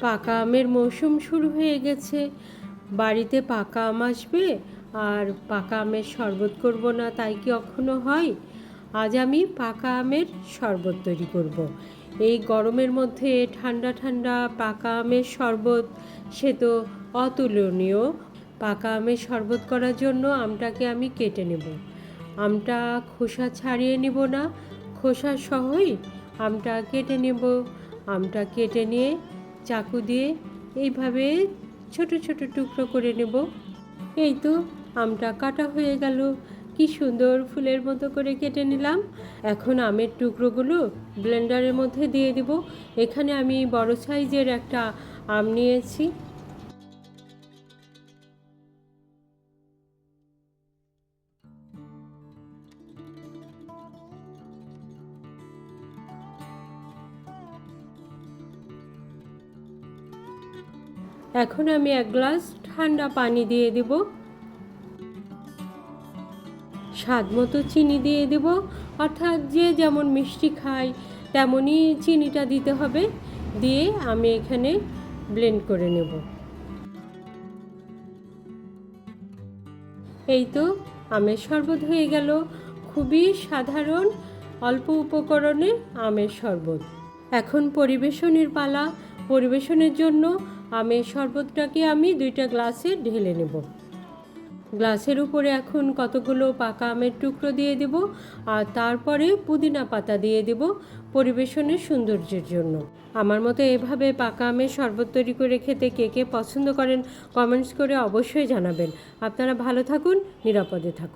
পাকা আমের মৌসুম শুরু হয়ে গেছে। বাড়িতে পাকা আম আসবে আর পাকা আমের শরবত করব না, তাই কি কখনো হয়? আজ আমি পাকা আমের শরবত তৈরি করব। এই গরমের মধ্যে ঠান্ডা ঠান্ডা পাকা আমের শরবত সে তো অতুলনীয়। পাকা আমের শরবত করার জন্য আমটাকে আমি কেটে নেব। আমটা খোসা ছাড়িয়ে নিব না, খোসা সহই আমটা কেটে নেব। আমটা কেটে নিয়ে চাকু দিয়ে এইভাবে ছোট ছোট টুকরো করে নেব। এই তো আমটা কাটা হয়ে গেল, কি সুন্দর ফুলের মতো করে কেটে নিলাম। এখন আমের টুকরোগুলো ব্লেন্ডারের মধ্যে দিয়ে দিব। এখানে আমি বড় সাইজের একটা আম নিয়েছি। এখন আমি 1 গ্লাস ঠান্ডা পানি দিয়ে দিব। স্বাদ মতো চিনি দিয়ে দেব, অর্থাৎ যে যেমন মিষ্টি খায় তেমনই চিনিটা দিতে হবে। দিয়ে আমি এখানে ব্লেন্ড করে নেব। এই তো আমের শরবত হয়ে গেল। খুবই সাধারণ অল্প উপকরণে আমের শরবত। এখন পরিবেশনের পালা। পরিবেশনের জন্য আমের শরবতটাকে আমি 2টা গ্লাসে ঢেলে নেব। গ্লাসের উপরে এখন কতগুলো পাকা আমের টুকরো দিয়ে দেব, আর তারপরে পুদিনা পাতা দিয়ে দেব পরিবেশনের সৌন্দর্যের জন্য। আমার মতো এভাবে পাকা আমের শরবত তৈরি করে খেতে কে কে পছন্দ করেন কমেন্টস করে অবশ্যই জানাবেন। আপনারা ভালো থাকুন, নিরাপদে থাকুন।